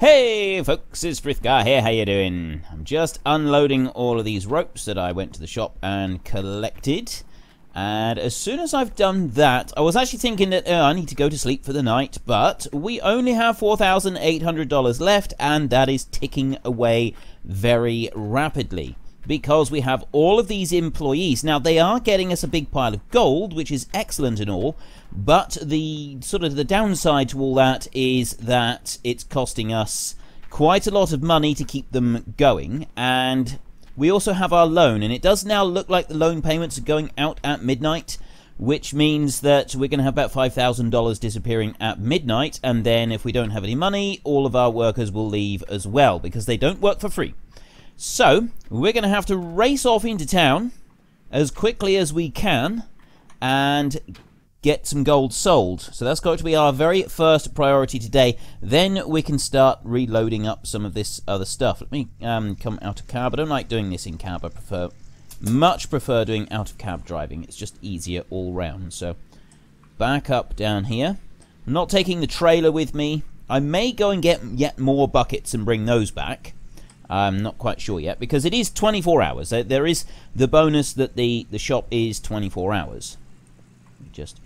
Hey folks, it's Frithgar here, how you doing? I'm just unloading all of these ropes that I went to the shop and collected. And as soon as I've done that, I was actually thinking that I need to go to sleep for the night, but we only have $4,800 left, and that is ticking away very rapidly. Because we have all of these employees. Now, they are getting us a big pile of gold, which is excellent and all, but the downside to all that is that it's costing us quite a lot of money to keep them going, and we also have our loan, and it does now look like the loan payments are going out at midnight, which means that we're going to have about $5,000 disappearing at midnight, and then if we don't have any money, all of our workers will leave as well, because they don't work for free. So, we're going to have to race off into town as quickly as we can and get some gold sold. So that's going to be our very first priority today. Then we can start reloading up some of this other stuff. Let me come out of cab. I don't like doing this in cab. I much prefer doing out of cab driving. It's just easier all round. So, back up down here. I'm not taking the trailer with me. I may go and get yet more buckets and bring those back. I'm not quite sure yet, because it is 24 hours. There is the bonus that the shop is 24 hours. Just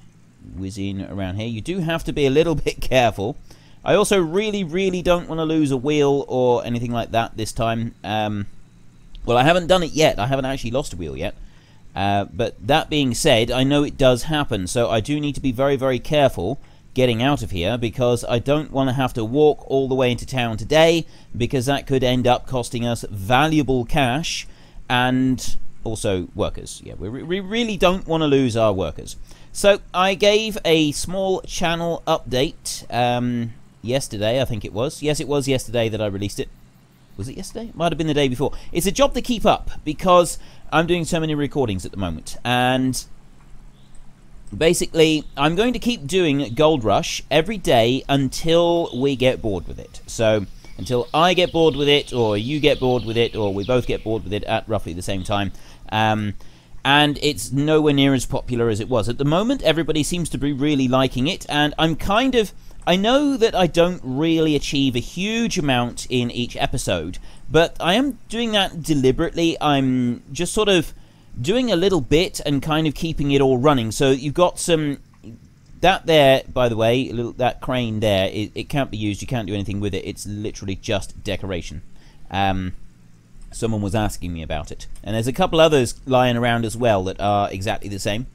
whizzing around here. You do have to be a little bit careful. I also really don't want to lose a wheel or anything like that this time. Well, I haven't done it yet. I haven't actually lost a wheel yet. But that being said, I know it does happen, so I do need to be very careful getting out of here, because I don't want to have to walk all the way into town today, because that could end up costing us valuable cash and also workers. Yeah, we really don't want to lose our workers. So I gave a small channel update yesterday, I think it was. Yes, it was yesterday that I released it. Was it yesterday? Might have been the day before. It's a job to keep up, because I'm doing so many recordings at the moment, and basically, I'm going to keep doing Gold Rush every day until we get bored with it. So, until I get bored with it, or you get bored with it, or we both get bored with it at roughly the same time. And it's nowhere near as popular as it was. At the moment, everybody seems to be really liking it, and I know that I don't really achieve a huge amount in each episode, but I am doing that deliberately. I'm just sort of doing a little bit and kind of keeping it all running. So you've got some... That there, by the way, that crane there, it can't be used. You can't do anything with it. It's literally just decoration. Someone was asking me about it. And there's a couple others lying around as well that are exactly the same.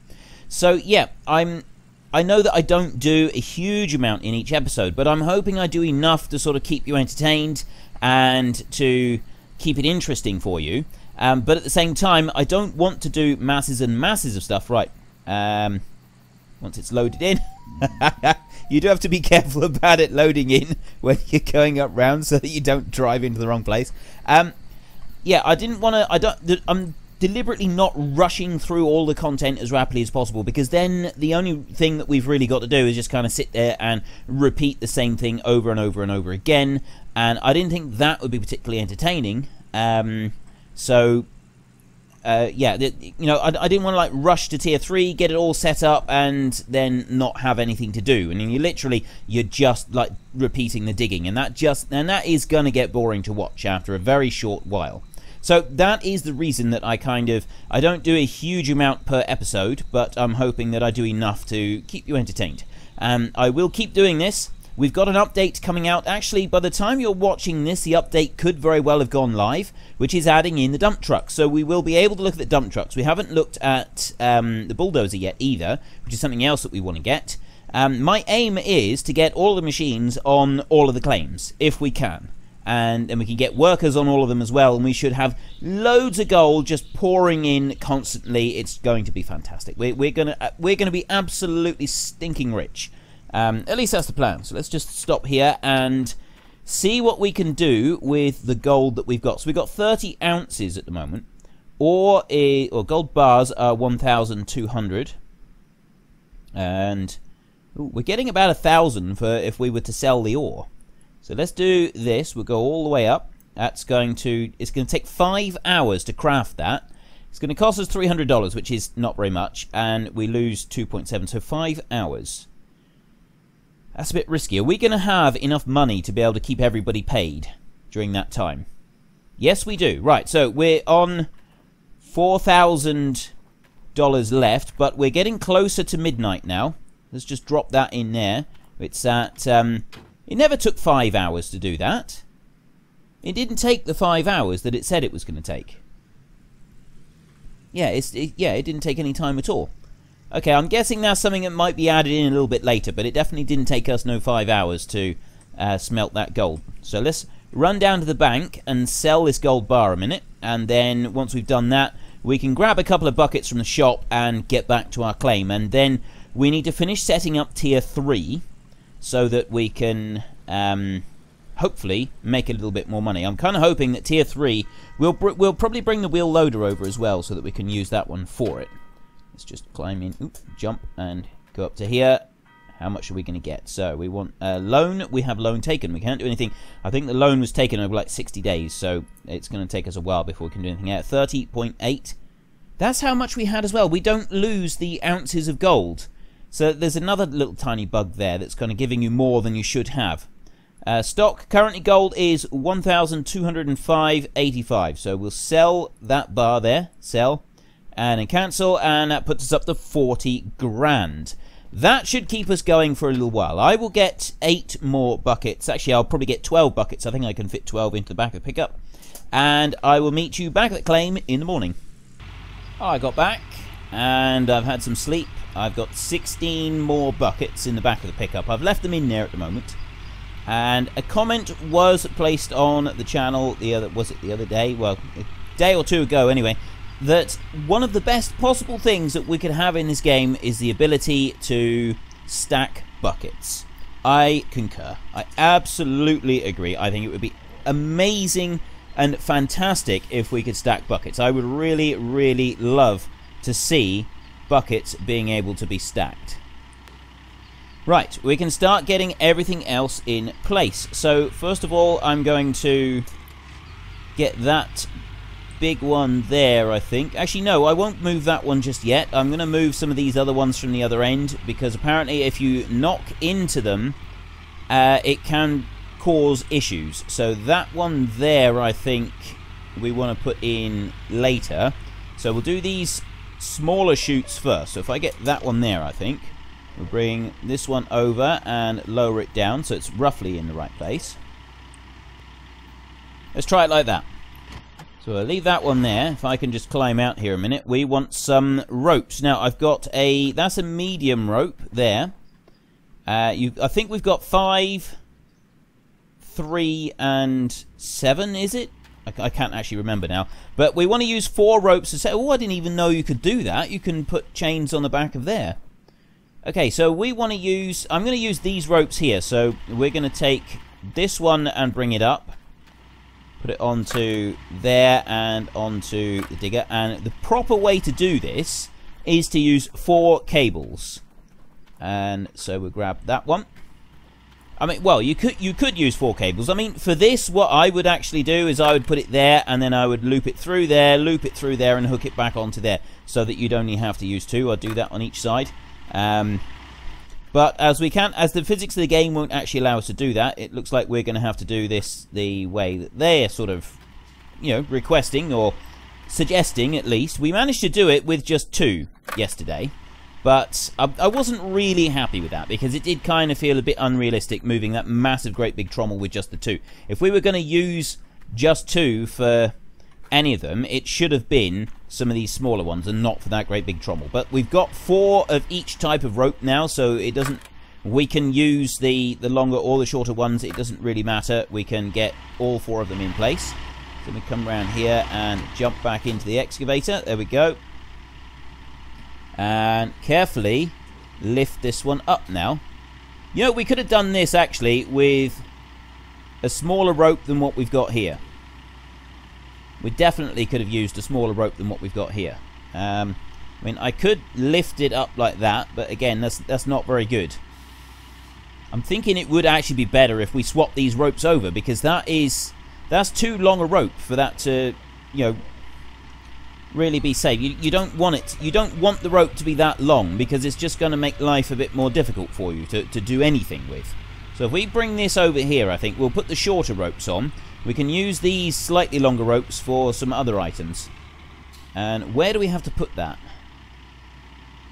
So, yeah, I know that I don't do a huge amount in each episode, but I'm hoping I do enough to sort of keep you entertained and to keep it interesting for you. But at the same time, I don't want to do masses and masses of stuff. Right, once it's loaded in, you do have to be careful about it loading in when you're going up round, so that you don't drive into the wrong place. Yeah, I didn't want to. I'm deliberately not rushing through all the content as rapidly as possible, because then the only thing that we've really got to do is just kind of sit there and repeat the same thing over and over and over again. And I didn't think that would be particularly entertaining. So, yeah, you know, I didn't want to, like, rush to tier 3, get it all set up, and then not have anything to do. And you're just, like, repeating the digging, and that is going to get boring to watch after a very short while. So that is the reason that I don't do a huge amount per episode, but I'm hoping that I do enough to keep you entertained. I will keep doing this. We've got an update coming out. Actually, by the time you're watching this, the update could very well have gone live, which is adding in the dump trucks. So we will be able to look at the dump trucks. We haven't looked at the bulldozer yet either, which is something else that we want to get. My aim is to get all the machines on all of the claims, if we can. And then we can get workers on all of them as well, and we should have loads of gold just pouring in constantly. It's going to be fantastic. We're gonna be absolutely stinking rich. At least that's the plan. So let's just stop here and see what we can do with the gold that we've got. So we've got 30 ounces at the moment, or gold bars are 1,200, and we're getting about 1,000 for if we were to sell the ore. So let's do this. We'll go all the way up. It's going to take 5 hours to craft that. It's going to cost us $300, which is not very much, and we lose 2.7, so 5 hours. That's a bit risky. Are we going to have enough money to be able to keep everybody paid during that time? Yes, we do. Right, so we're on $4,000 left, but we're getting closer to midnight now. Let's just drop that in there. It's at... it never took 5 hours to do that. It didn't take the 5 hours that it said it was going to take. Yeah, it didn't take any time at all. Okay, I'm guessing that's something that might be added in a little bit later, but it definitely didn't take us no 5 hours to smelt that gold. So let's run down to the bank and sell this gold bar a minute, and then once we've done that, we can grab a couple of buckets from the shop and get back to our claim. And then we need to finish setting up tier 3 so that we can hopefully make a little bit more money. I'm kind of hoping that tier 3, we'll probably bring the wheel loader over as well so that we can use that one for it. Let's just climb in, jump, and go up to here. How much are we going to get? So we want a loan. We have loan taken. We can't do anything. I think the loan was taken over like 60 days, so it's going to take us a while before we can do anything out. 30.8. That's how much we had as well. We don't lose the ounces of gold. So there's another little tiny bug there that's kind of giving you more than you should have. Stock, currently gold is 1,205.85. So we'll sell that bar there. Sell. And then cancel. And that puts us up to 40 grand. That should keep us going for a little while. I will get 8 more buckets. Actually, I'll probably get 12 buckets. I think I can fit 12 into the back of the pickup. And I will meet you back at the claim in the morning. I got back, and I've had some sleep. I've got 16 more buckets in the back of the pickup. I've left them in there at the moment. And a comment was placed on the channel the other day? Well, a day or two ago anyway. That one of the best possible things that we could have in this game is the ability to stack buckets. I concur. I absolutely agree. I think it would be amazing and fantastic if we could stack buckets. I would really, really love to see buckets being able to be stacked. Right, we can start getting everything else in place. So first of all, I'm going to get that big one there, I think. Actually, no, I won't move that one just yet. I'm going to move some of these other ones from the other end, because apparently if you knock into them, it can cause issues. So that one there, I think we want to put in later. So we'll do these smaller chutes first. So if I get that one there, I think we'll bring this one over and lower it down so it's roughly in the right place. Let's try it like that. So I'll leave that one there. If I can just climb out here a minute. We want some ropes. Now I've got that's a medium rope there. I think we've got 5, 3 and 7, is it? I can't actually remember now. But we want to use 4 ropes to say, oh, I didn't even know you could do that. You can put chains on the back of there. Okay, so we want to use, I'm going to use these ropes here. So we're going to take this one and bring it up. Put it onto there and onto the digger. And the proper way to do this is to use 4 cables. And so we'll grab that one. I mean, well, you could use 4 cables. I mean, for this, what I would actually do is I would put it there, and then I would loop it through there, and hook it back onto there, so that you'd only have to use 2. I'll do that on each side. But as the physics of the game won't actually allow us to do that, it looks like we're going to have to do this the way that they're sort of, requesting or suggesting at least. We managed to do it with just 2 yesterday. But I wasn't really happy with that, because it did kind of feel a bit unrealistic moving that massive great big trommel with just the 2. If we were going to use just 2 for any of them, it should have been some of these smaller ones and not for that great big trommel. But we've got 4 of each type of rope now, so it doesn't... We can use the longer or the shorter ones. It doesn't really matter. We can get all 4 of them in place. So we come around here and jump back into the excavator. There we go. And carefully lift this one up now. We could have done this actually with a smaller rope than what we've got here. We definitely could have used a smaller rope than what we've got here. I mean, I could lift it up like that, but again, that's not very good. I'm thinking it would actually be better if we swap these ropes over, because that's too long a rope for that to, really be safe. You don't want it. You don't want the rope to be that long, because it's just going to make life a bit more difficult for you to do anything with. So if we bring this over here, I think we'll put the shorter ropes on. We can use these slightly longer ropes for some other items. And where do we have to put that?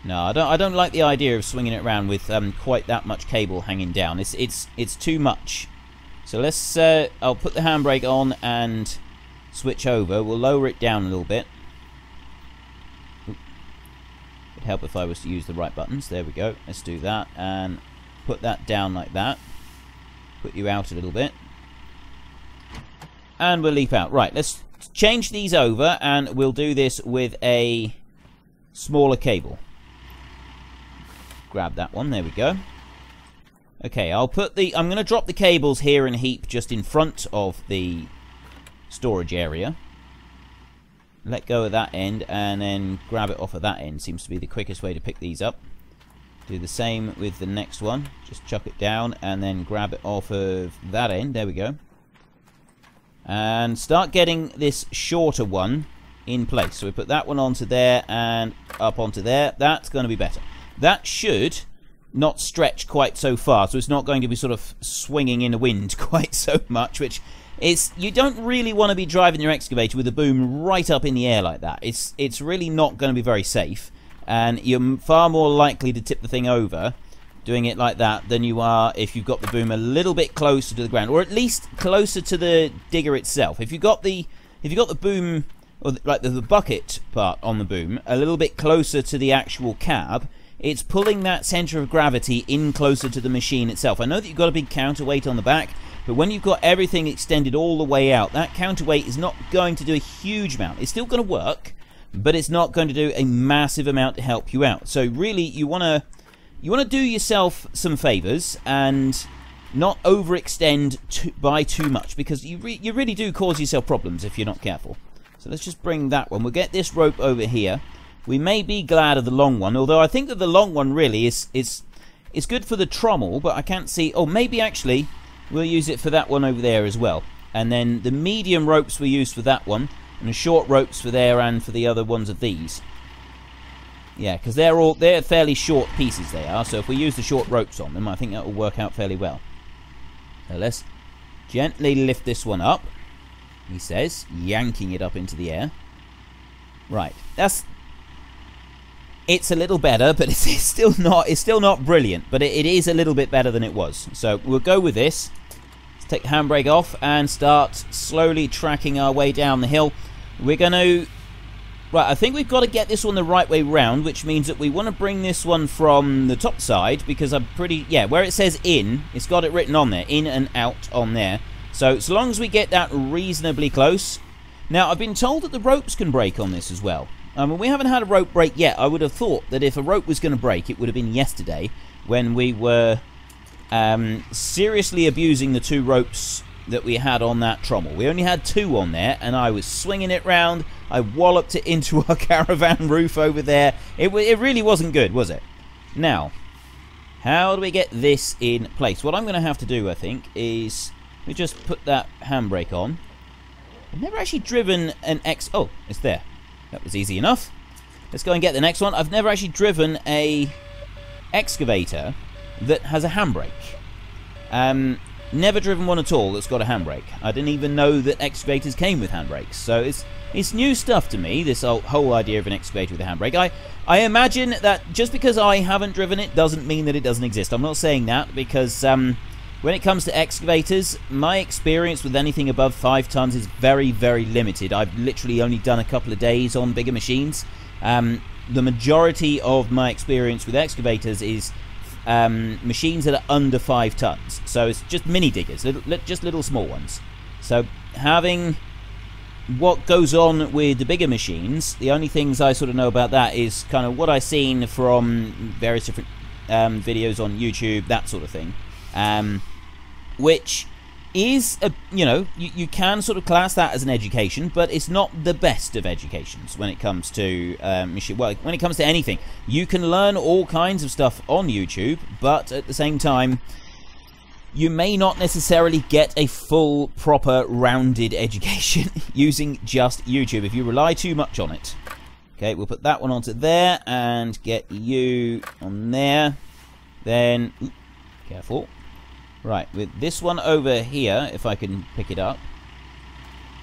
No, I don't like the idea of swinging it around with quite that much cable hanging down. It's too much. So let's. I'll put the handbrake on and switch over. We'll lower it down a little bit. It'd help if I was to use the right buttons. There we go. Let's do that and put that down like that. Put you out a little bit. And we'll leap out. Right, let's change these over, and we'll do this with a smaller cable. Grab that one. There we go. Okay, I'm going to drop the cables here in a heap just in front of the storage area. Let go of that end, and then grab it off of that end. Seems to be the quickest way to pick these up. Do the same with the next one. Just chuck it down and then grab it off of that end. There we go. And start getting this shorter one in place. So we put that one onto there and up onto there. That's going to be better. That should not stretch quite so far. So it's not going to be sort of swinging in the wind quite so much, which is, you don't really want to be driving your excavator with the boom right up in the air like that. It's really not going to be very safe. And you're far more likely to tip the thing over doing it like that than you are if you've got the boom a little bit closer to the ground, or at least closer to the digger itself. If you've got the boom, or like the bucket part on the boom a little bit closer to the actual cab, it's pulling that center of gravity in closer to the machine itself. I know that you've got a big counterweight on the back, but when you've got everything extended all the way out, that counterweight is not going to do a huge amount. It's still going to work, but it's not going to do a massive amount to help you out. So really, you want to do yourself some favors and not overextend by too much, because you really do cause yourself problems if you're not careful. So let's just bring that one. We'll get this rope over here. We may be glad of the long one, although I think that the long one really is good for the trommel, but I can't see. Oh, maybe actually we'll use it for that one over there as well. And then the medium ropes we use for that one, and the short ropes for there and for the other ones of these. Yeah, because they're fairly short pieces they are, so if we use the short ropes on them, I think that will work out fairly well. So let's gently lift this one up, he says, yanking it up into the air. Right, it's a little better, but it's still not brilliant, but it is a little bit better than it was. So we'll go with this. Let's take the handbrake off and start slowly tracking our way down the hill. We're going to... Right, I think we've got to get this one the right way round, which means that we want to bring this one from the top side, because I'm pretty... Yeah, where it says in, it's got it written on there. In and out on there. So long as we get that reasonably close... Now, I've been told that the ropes can break on this as well. We haven't had a rope break yet. I would have thought that if a rope was going to break, it would have been yesterday, when we were seriously abusing the 2 ropes that we had on that trommel. We only had 2 on there, and I was swinging it round. I walloped it into our caravan roof over there. It really wasn't good, was it? Now, how do we get this in place? What I'm going to have to do, I think, is we just put that handbrake on. I've never actually driven an Oh, it's there. That was easy enough. Let's go and get the next one. I've never actually driven a excavator that has a handbrake. Never driven one at all that's got a handbrake. I didn't even know that excavators came with handbrakes. So it's new stuff to me, this whole idea of an excavator with a handbrake. I imagine that just because I haven't driven it doesn't mean that it doesn't exist. I'm not saying that, because when it comes to excavators, my experience with anything above 5 tons is very, very limited. I've literally only done a couple of days on bigger machines. The majority of my experience with excavators is machines that are under 5 tons. So it's just mini diggers, just little small ones. So having what goes on with the bigger machines, the only things I sort of know about that is kind of what I've seen from various different videos on YouTube, that sort of thing. Which is, you can sort of class that as an education, but it's not the best of educations when it comes to when it comes to anything. You can learn all kinds of stuff on YouTube, but at the same time, you may not necessarily get a full, proper, rounded education using just YouTube if you rely too much on it. Okay, we'll put that one onto there and get you on there. Then, oops, careful. Right, with this one over here, if I can pick it up.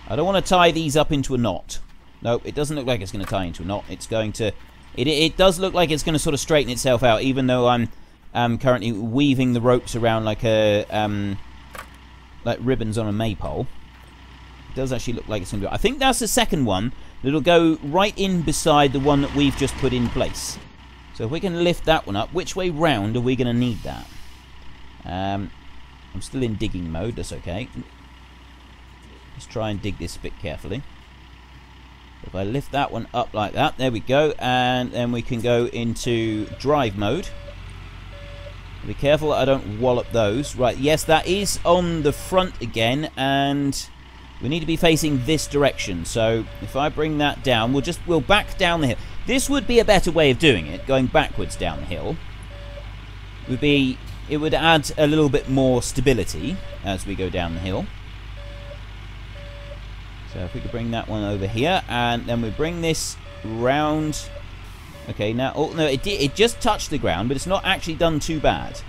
I don't want to tie these up into a knot. No, it doesn't look like it's going to tie into a knot. It's going to... It does look like it's going to sort of straighten itself out, even though I'm currently weaving the ropes around like a like ribbons on a maypole. It does actually look like it's going to do it. I think that's the second one that'll go right in beside the one that we've just put in place. So if we can lift that one up, which way round are we going to need that? I'm still in digging mode, that's okay. Let's try and dig this a bit carefully. If I lift that one up like that, there we go, and then we can go into drive mode. Be careful I don't wallop those. Right, yes, that is on the front again, and we need to be facing this direction. So if I bring that down, we'll back down the hill. This would be a better way of doing it, going backwards down the hill. It would add a little bit more stability as we go down the hill. So if we could bring that one over here, and then we bring this round. Okay, now, oh no, it just touched the ground, but it's not actually done too bad.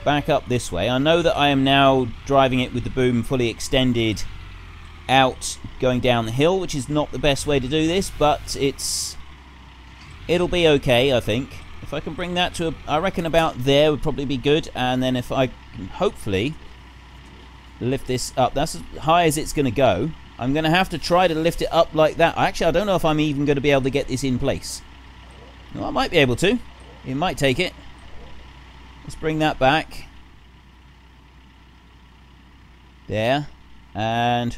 Back up this way. I know that I am now driving it with the boom fully extended out, going down the hill, which is not the best way to do this, but it'll be okay, I think. If I can bring that to, I reckon about there would probably be good, and then if I can hopefully lift this up, that's as high as it's going to go. I'm going to have to try to lift it up like that. Actually, I don't know if I'm even going to be able to get this in place. No, I might be able to. It might take it. Let's bring that back. There. And...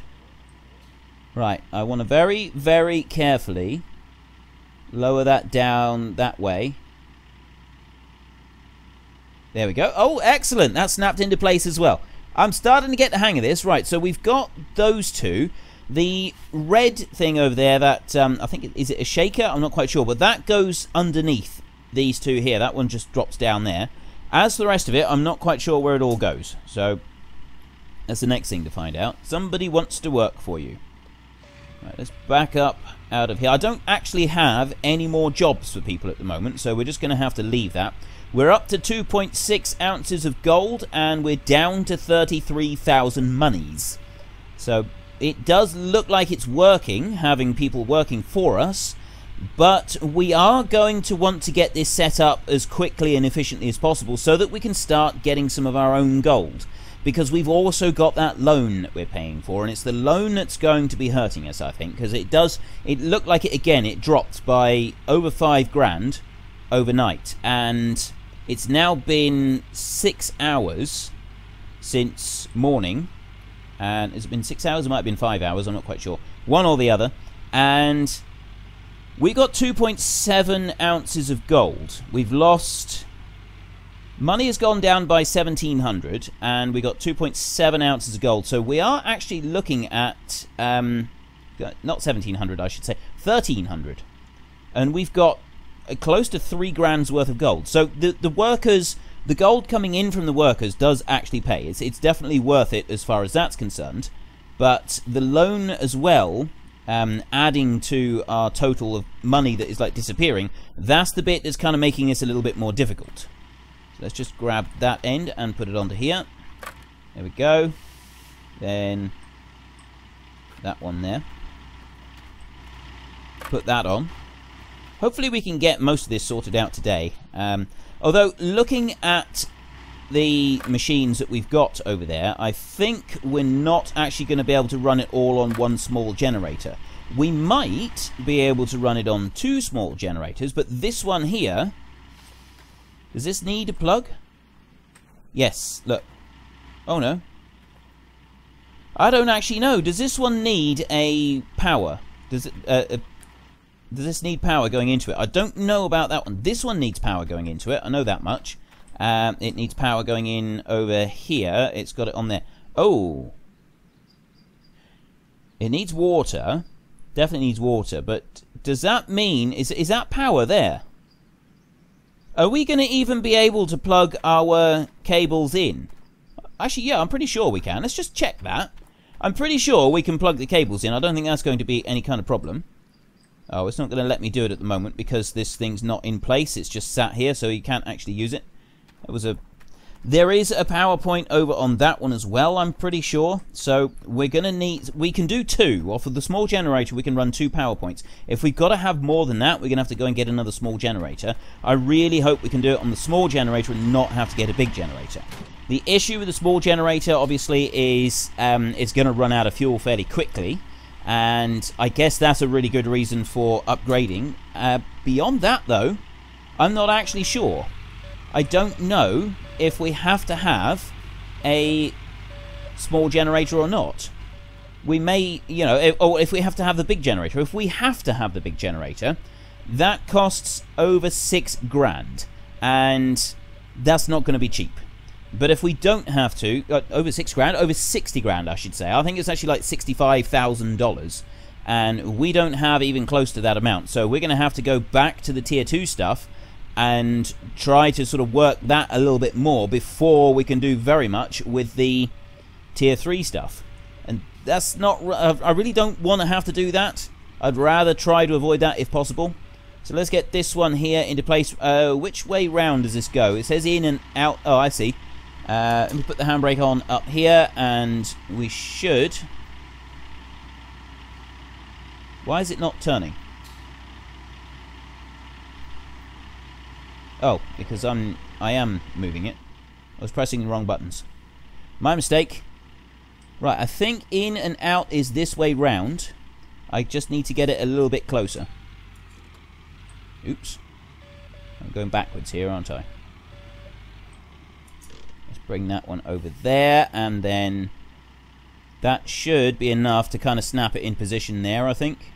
right, I want to very, very carefully lower that down that way. There we go. Oh, excellent. That snapped into place as well. I'm starting to get the hang of this. Right, so we've got those two. The red thing over there, that, I think, is it a shaker? I'm not quite sure, but that goes underneath these two here. That one just drops down there. As for the rest of it, I'm not quite sure where it all goes. So, that's the next thing to find out. Somebody wants to work for you. Right, let's back up out of here. I don't actually have any more jobs for people at the moment, so we're just going to have to leave that. We're up to 2.6 ounces of gold, and we're down to 33,000 monies. So it does look like it's working, having people working for us, but we are going to want to get this set up as quickly and efficiently as possible so that we can start getting some of our own gold. Because we've also got that loan that we're paying for, and it's the loan that's going to be hurting us, I think, because it looked like it dropped by over 5 grand overnight, and it's now been 6 hours since morning. And has it been 6 hours? It might have been 5 hours. I'm not quite sure. One or the other. And we got 2.7 ounces of gold. We've lost... money has gone down by 1,700. And we got 2.7 ounces of gold. So we are actually looking at... not 1,700, I should say. 1,300. And we've got close to 3 grand's worth of gold. So the workers... the gold coming in from the workers does actually pay. It's definitely worth it as far as that's concerned. But the loan as well, adding to our total of money that is like disappearing, that's the bit that's kind of making this a little bit more difficult. So let's just grab that end and put it onto here. There we go. Then that one there. Put that on. Hopefully we can get most of this sorted out today. Although, looking at the machines that we've got over there, I think we're not actually going to be able to run it all on one small generator. We might be able to run it on 2 small generators, but this one here... does this need a plug? Yes, look. Oh, no. I don't actually know. Does this one need a power? Does it... does this need power going into it? I don't know about that one. This one needs power going into it. I know that much. It needs power going in over here. It's got it on there. Oh. It needs water. Definitely needs water. But does that mean... Is that power there? Are we going to even be able to plug our cables in? Actually, yeah, I'm pretty sure we can. Let's just check that. I'm pretty sure we can plug the cables in. I don't think that's going to be any kind of problem. Oh, it's not going to let me do it at the moment because this thing's not in place. It's just sat here, so you can't actually use it. There is a power point over on that one as well, I'm pretty sure. So we're going to need... We can do 2. Well, for the small generator, we can run 2 power points. If we've got to have more than that, we're going to have to go and get another small generator. I really hope we can do it on the small generator and not have to get a big generator. The issue with the small generator, obviously, is it's going to run out of fuel fairly quickly. And I guess that's a really good reason for upgrading. Beyond that, though, I'm not actually sure. I don't know if we have to have a small generator or not. We may, you know, or if we have to have the big generator. If we have to have the big generator, that costs over 6 grand. And that's not going to be cheap. But if we don't have to, over 6 grand, over 60 grand, I should say. I think it's actually like $65,000. And we don't have even close to that amount. So we're going to have to go back to the tier 2 stuff and try to sort of work that a little bit more before we can do very much with the tier 3 stuff. And that's not... I really don't want to have to do that. I'd rather try to avoid that if possible. So let's get this one here into place. Which way round does this go? It says in and out. Oh, I see. Let me put the handbrake on up here, and we should... Why is it not turning? Oh, because I am moving it. I was pressing the wrong buttons. My mistake. Right, I think in and out is this way round. I just need to get it a little bit closer. Oops. I'm going backwards here, aren't I? Let's bring that one over there, and then that should be enough to kind of snap it in position there, I think.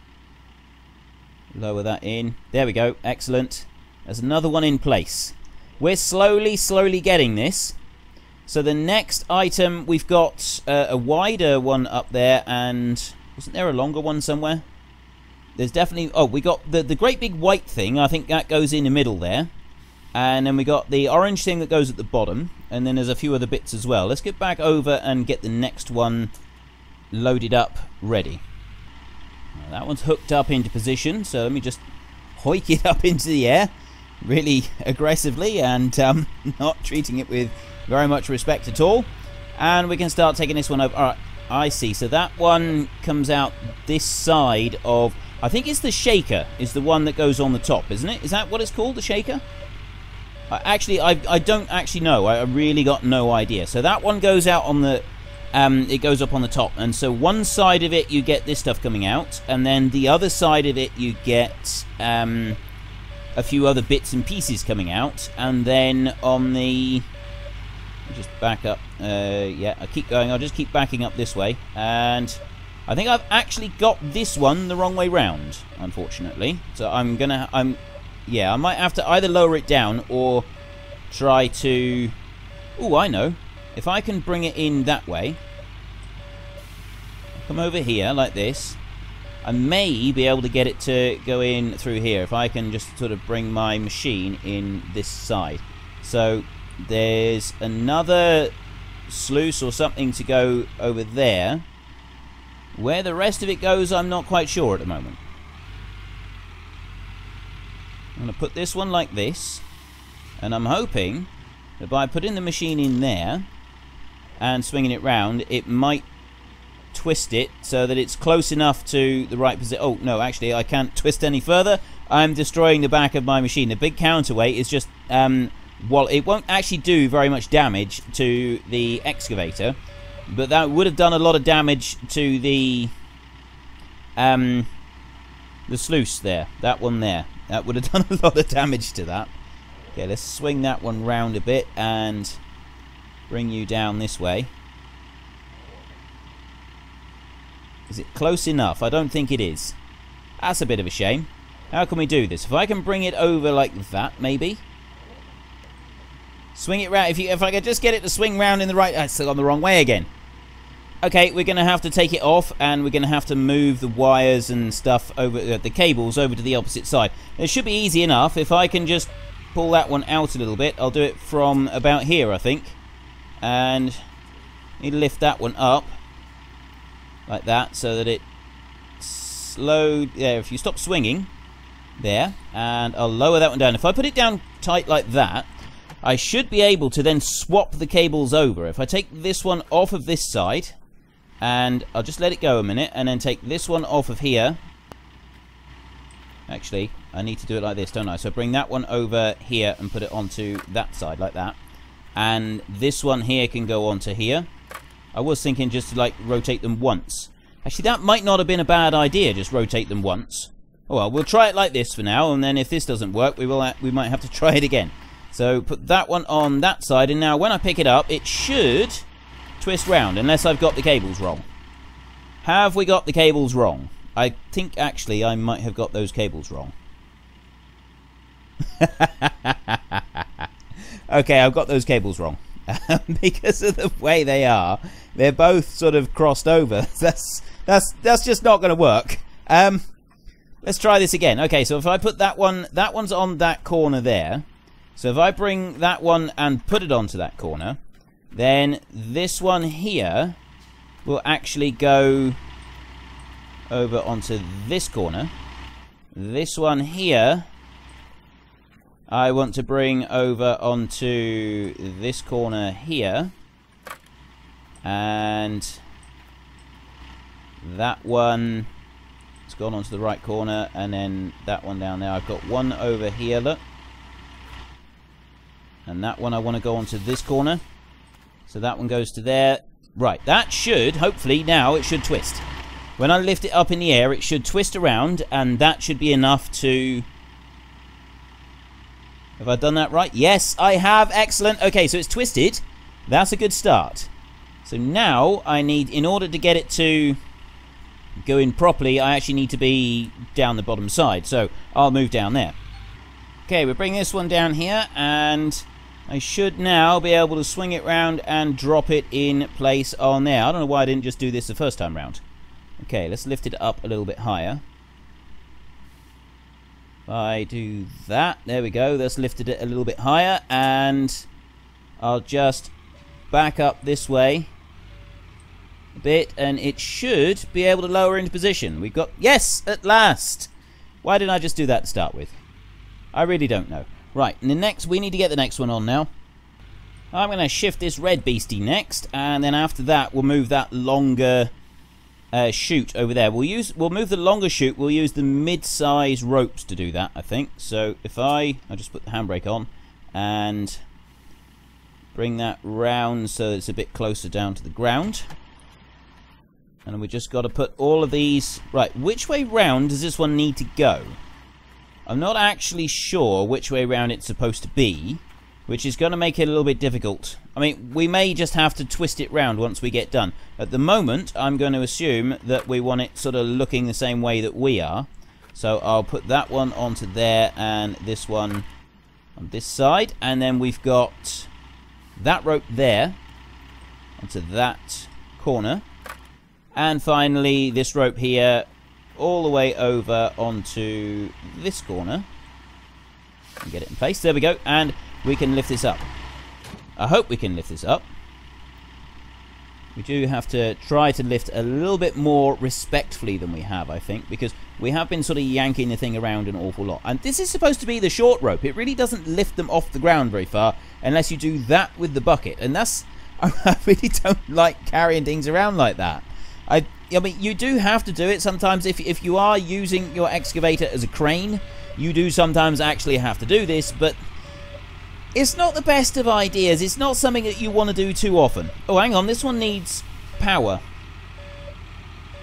Lower that in. There we go. Excellent. There's another one in place. We're slowly getting this. So the next item, we've got a wider one up there, and wasn't there a longer one somewhere? There's definitely... Oh, we got the great big white thing. I think that goes in the middle there. And then we got the orange thing that goes at the bottom. And then there's a few other bits as well. Let's get back over and get the next one loaded up, ready. Now, that one's hooked up into position. So let me just hoik it up into the air really aggressively and not treating it with very much respect at all. And we can start taking this one over. Alright, I see. So that one comes out this side of... I think it's the shaker is the one that goes on the top, isn't it? Is that what it's called, the shaker? Actually, I don't actually know. I really got no idea. So that one goes out on the... it goes up on the top. And so one side of it, you get this stuff coming out. And then the other side of it, you get... a few other bits and pieces coming out, and then on the... Just back up. Yeah, I keep going. I'll just keep backing up this way, and I think I've actually got this one the wrong way round, unfortunately. So yeah, I might have to either lower it down or try to... Oh, I know. If I can bring it in that way, come over here like this. I may be able to get it to go in through here if I can just sort of bring my machine in this side. So there's another sluice or something to go over there. Where the rest of it goes, I'm not quite sure at the moment. I'm going to put this one like this, and I'm hoping that by putting the machine in there and swinging it round, it might twist it so that it's close enough to the right position. Oh, no, actually, I can't twist any further. I'm destroying the back of my machine. The big counterweight is just, well, it won't actually do very much damage to the excavator, but that would have done a lot of damage to the sluice there. That one there. That would have done a lot of damage to that. Okay, let's swing that one round a bit and bring you down this way. Is it close enough? I don't think it is. That's a bit of a shame. How can we do this? If I can bring it over like that, maybe? Swing it round. If I could just get it to swing round in the right... It's still gone the wrong way again. Okay, we're going to have to take it off, and we're going to have to move the wires and stuff over... the cables over to the opposite side. It should be easy enough. If I can just pull that one out a little bit, I'll do it from about here, I think. And need to lift that one up. Like that, so that it slow there. If you stop swinging there, and I'll lower that one down. If I put it down tight like that, I should be able to then swap the cables over. If I take this one off of this side, and I'll just let it go a minute, and then take this one off of here. Actually, I need to do it like this, don't I? So bring that one over here and put it onto that side like that. And this one here can go onto here. I was thinking just to like rotate them once. Actually, that might not have been a bad idea, just rotate them once. Oh well, we'll try it like this for now, and then if this doesn't work, we might have to try it again. So put that one on that side, and now when I pick it up, it should twist round, unless I've got the cables wrong. Have we got the cables wrong? I think actually I might have got those cables wrong. Okay, I've got those cables wrong. Because of the way they are, they're both sort of crossed over. That's just not going to work. Let's try this again. Okay, so if I put that one's on that corner there. So if I bring that one and put it onto that corner, then this one here will actually go over onto this corner. This one here I want to bring over onto this corner here, and that one has gone onto the right corner, and then that one down there. I've got one over here, look, and that one I want to go onto this corner, so that one goes to there. Right, that should, hopefully now it should twist. When I lift it up in the air, it should twist around, and that should be enough to... Have I done that right? Yes, I have. Excellent. Okay, so it's twisted. That's a good start. So now I need, in order to get it to go in properly, I actually need to be down the bottom side. So I'll move down there. Okay, we'll bring this one down here, and I should now be able to swing it round and drop it in place on there. I don't know why I didn't just do this the first time round. Okay, let's lift it up a little bit higher. If I do that, there we go, that's lifted it a little bit higher, and I'll just back up this way a bit, and it should be able to lower into position. We've got, yes, at last! Why didn't I just do that to start with? I really don't know. Right, and the next, we need to get the next one on now. I'm going to shift this red beastie next, and then after that we'll move that longer chute over there. We'll move the longer chute. We'll use the mid-size ropes to do that, I think. So if I'll just put the handbrake on and bring that round so it's a bit closer down to the ground. And we just got to put all of these... Right, which way round does this one need to go? I'm not actually sure which way round it's supposed to be, which is going to make it a little bit difficult. I mean, we may just have to twist it round once we get done. At the moment, I'm going to assume that we want it sort of looking the same way that we are. So I'll put that one onto there and this one on this side. And then we've got that rope there onto that corner. And finally, this rope here all the way over onto this corner. And get it in place. There we go. And we can lift this up. I hope we can lift this up. We do have to try to lift a little bit more respectfully than we have, I think, because we have been sort of yanking the thing around an awful lot. And this is supposed to be the short rope. It really doesn't lift them off the ground very far unless you do that with the bucket. And that's... I really don't like carrying things around like that. I mean, you do have to do it sometimes. If you are using your excavator as a crane, you do sometimes actually have to do this, but... It's not the best of ideas. It's not something that you want to do too often. Oh, hang on. This one needs power.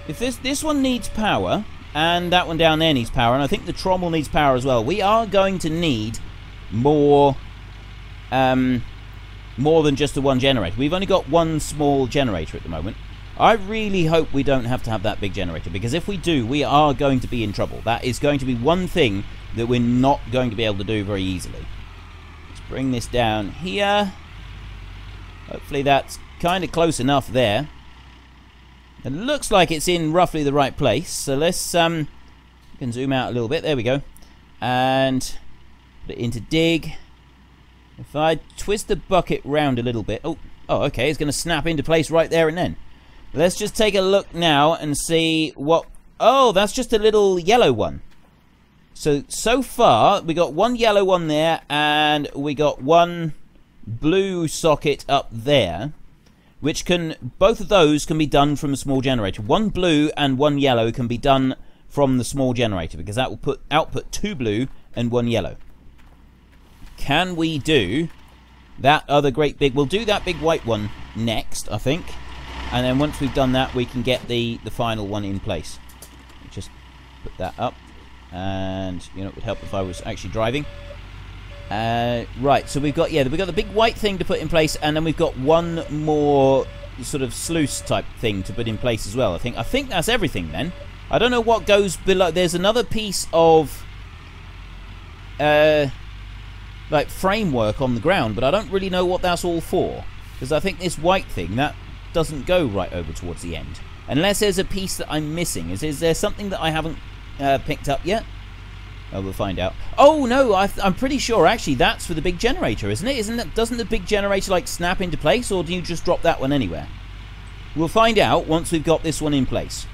If this one needs power, and that one down there needs power, and I think the trommel needs power as well, we are going to need more than just the one generator. We've only got one small generator at the moment. I really hope we don't have to have that big generator, because if we do, we are going to be in trouble. That is going to be one thing that we're not going to be able to do very easily. Bring this down here. Hopefully that's kind of close enough there. It looks like it's in roughly the right place. So let's we can zoom out a little bit. There we go. And put it into dig. If I twist the bucket round a little bit. Oh, okay. It's going to snap into place right there and then. Let's just take a look now and see what Oh, that's just a little yellow one. So far, we got one yellow one there, and we got one blue socket up there, which can, both of those can be done from a small generator. One blue and one yellow can be done from the small generator, because that will output 2 blue and 1 yellow. Can we do that other great big... We'll do that big white one next, I think. And then once we've done that, we can get the final one in place. Just put that up. And, you know, it would help if I was actually driving. Right, so we've got the big white thing to put in place, and then we've got one more sort of sluice type thing to put in place as well. I think that's everything then. I don't know what goes below. There's another piece of like framework on the ground, but I don't really know what that's all for, because I think this white thing, that doesn't go right over towards the end, unless there's a piece that I'm missing. Is there something that I haven't picked up yet? Oh, we'll find out. Oh no, I'm pretty sure actually that's for the big generator, isn't it? Doesn't the big generator like snap into place, or do you just drop that one anywhere? We'll find out once we've got this one in place.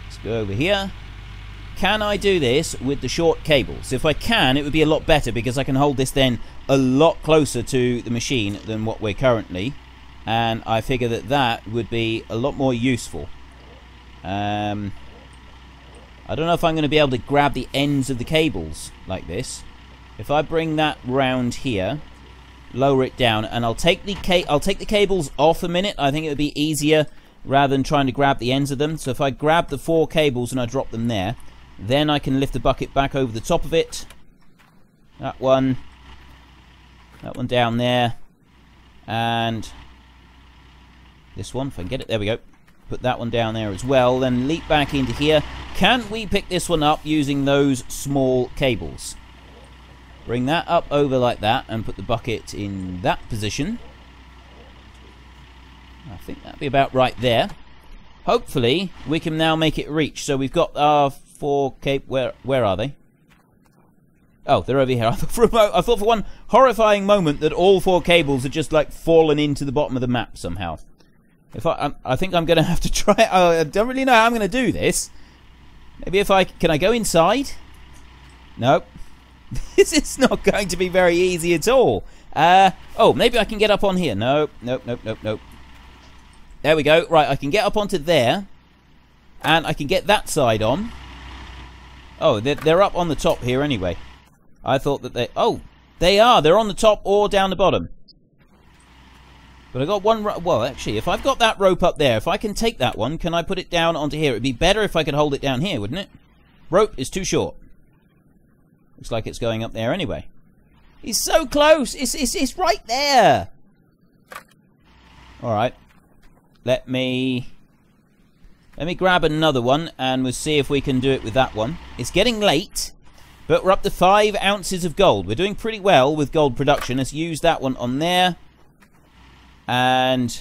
Let's go over here. Can I do this with the short cables? If I can, it would be a lot better, because I can hold this then a lot closer to the machine than what we're currently, and I figure that would be a lot more useful. I don't know if I'm going to be able to grab the ends of the cables like this. If I bring that round here, lower it down, and I'll take the cables off a minute. I think it would be easier rather than trying to grab the ends of them. So if I grab the 4 cables and I drop them there, then I can lift the bucket back over the top of it. That one down there, and this one, if I can get it, there we go. Put that one down there as well, then leap back into here. Can we pick this one up using those small cables? Bring that up over like that and put the bucket in that position. I think that'd be about right there. Hopefully we can now make it reach. So we've got our 4 cables. Where are they? Oh, they're over here. I thought for one horrifying moment that all 4 cables had just like fallen into the bottom of the map somehow. I think I'm going to have to try it. I don't really know how I'm going to do this. Maybe can I go inside? Nope. This is not going to be very easy at all. Oh, maybe I can get up on here. Nope. There we go. Right, I can get up onto there. And I can get that side on. Oh, they're up on the top here anyway. I thought that they... Oh, they are. They're on the top or down the bottom. But I got one... Well, actually, if I've got that rope up there, if I can take that one, can I put it down onto here? It'd be better if I could hold it down here, wouldn't it? Rope is too short. Looks like it's going up there anyway. He's so close! It's right there! Alright. Let me grab another one, and we'll see if we can do it with that one. It's getting late, but we're up to 5 ounces of gold. We're doing pretty well with gold production. Let's use that one on there. And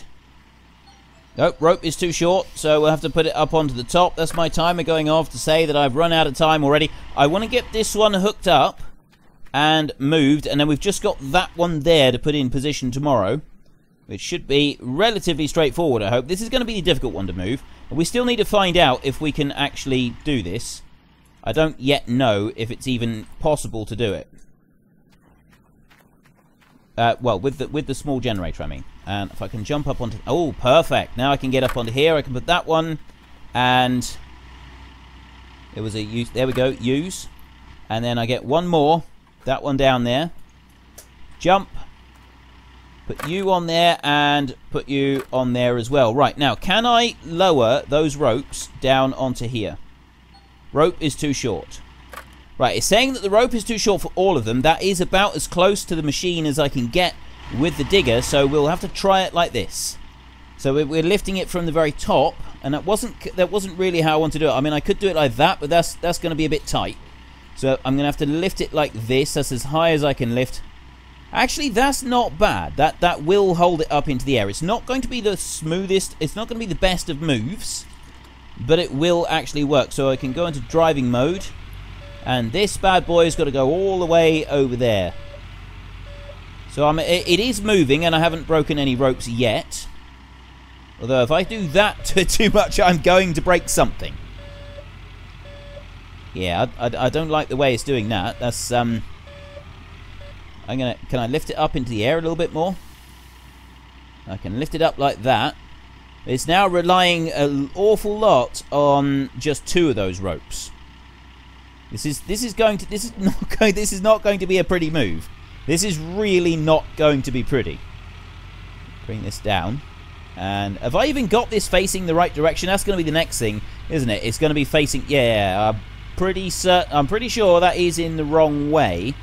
nope, rope is too short, so we'll have to put it up onto the top. That's my timer going off to say that I've run out of time already. I want to get this one hooked up and moved, and then we've just got that one there to put in position tomorrow, which should be relatively straightforward, I hope. This is going to be the difficult one to move. We still need to find out if we can actually do this. I don't yet know if it's even possible to do it. Well, with the small generator, I mean. And if I can jump up onto... Oh, perfect. Now I can get up onto here. I can put that one. And... It was a use... There we go. Use. And then I get one more. That one down there. Jump. Put you on there. And put you on there as well. Right. Now, can I lower those ropes down onto here? Rope is too short. Right, it's saying that the rope is too short for all of them. That is about as close to the machine as I can get with the digger, so we'll have to try it like this. So we're lifting it from the very top, and that wasn't really how I want to do it. I mean, I could do it like that, but that's going to be a bit tight. So I'm going to have to lift it like this. That's as high as I can lift. Actually, that's not bad. That will hold it up into the air. It's not going to be the smoothest. It's not going to be the best of moves, but it will actually work. So I can go into driving mode. And this bad boy has got to go all the way over there. So it is moving, and I haven't broken any ropes yet. Although if I do that too much, I'm going to break something. Yeah, I don't like the way it's doing that. That's can I lift it up into the air a little bit more? I can lift it up like that. It's now relying an awful lot on just 2 of those ropes. This is not going to be a pretty move. This is really not going to be pretty. Bring this down. And have I even got this facing the right direction? That's going to be the next thing, isn't it? It's going to be facing... Yeah, I'm pretty sure that is in the wrong way.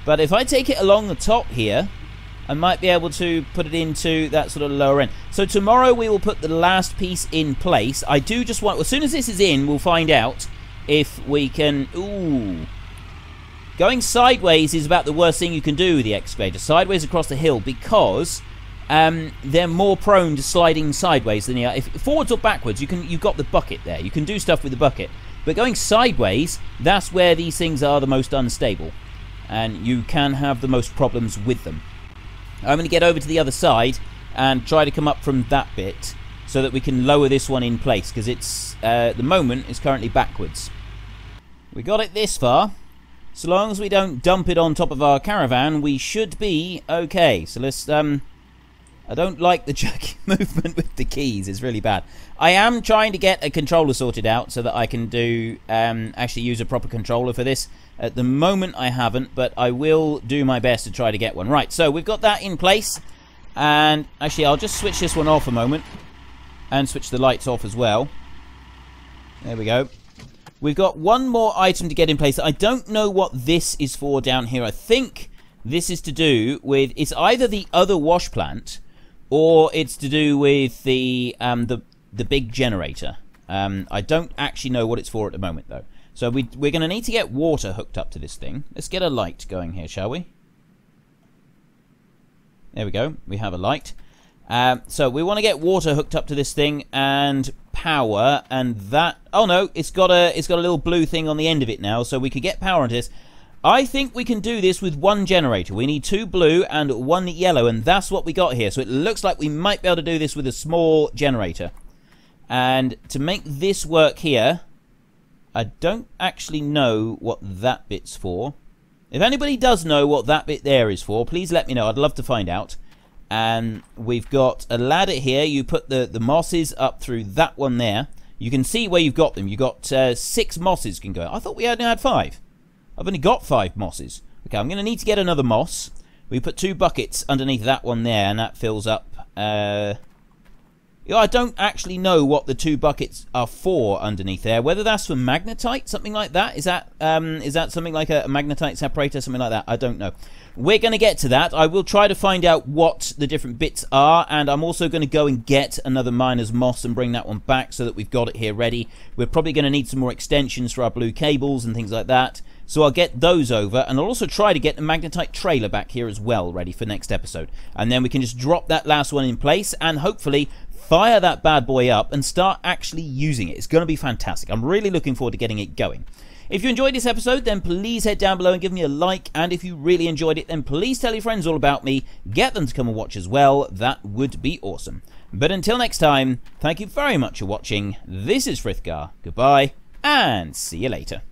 But if I take it along the top here, I might be able to put it into that sort of lower end. So tomorrow we will put the last piece in place. I do just want... As soon as this is in, we'll find out if we can... Ooh. Going sideways is about the worst thing you can do with the excavator. Sideways across the hill, because they're more prone to sliding sideways than the other. If forwards or backwards, you've got the bucket there. You can do stuff with the bucket. But going sideways, that's where these things are the most unstable. And you can have the most problems with them. I'm going to get over to the other side and try to come up from that bit so that we can lower this one in place, because it's at the moment it's currently backwards. We got it this far. So long as we don't dump it on top of our caravan, we should be okay. So let's I don't like the jerky movement with the keys. It's really bad. I am trying to get a controller sorted out so that I can do actually use a proper controller for this. At the moment I haven't, but I will do my best to try to get one. Right, so we've got that in place. And actually I'll just switch this one off a moment. And switch the lights off as well. There we go. We've got one more item to get in place. I don't know what this is for down here. I think this is to do with... It's either the other wash plant, or it's to do with the big generator. I don't actually know what it's for at the moment, though. So we're going to need to get water hooked up to this thing. Let's get a light going here, shall we? There we go. We have a light. So we want to get water hooked up to this thing and power, and that... Oh no, it's got a little blue thing on the end of it now, so we could get power into this. I think we can do this with one generator. We need 2 blue and 1 yellow, and that's what we got here. So it looks like we might be able to do this with a small generator. And to make this work here, I don't actually know what that bit's for. If anybody does know what that bit there is for, please let me know. I'd love to find out. And we've got a ladder here. You put the mosses up through that one there. You can see where you've got them. You've got 6 mosses can go. I thought we only had 5. I've only got 5 mosses. Okay, I'm going to need to get another moss. We put 2 buckets underneath that one there, and that fills up... I don't actually know what the 2 buckets are for underneath there. Whether that's for magnetite, something like that. Is that something like a magnetite separator, something like that? I don't know. We're going to get to that. I will try to find out what the different bits are, and I'm also going to go and get another miner's moss and bring that one back so that we've got it here ready. We're probably going to need some more extensions for our blue cables and things like that. So I'll get those over, and I'll also try to get the magnetite trailer back here as well, ready for next episode. And then we can just drop that last one in place, and hopefully fire that bad boy up and start actually using it. It's going to be fantastic. I'm really looking forward to getting it going. If you enjoyed this episode, then please head down below and give me a like. And if you really enjoyed it, then please tell your friends all about me. Get them to come and watch as well. That would be awesome. But until next time, thank you very much for watching. This is Frithgar. Goodbye, and see you later.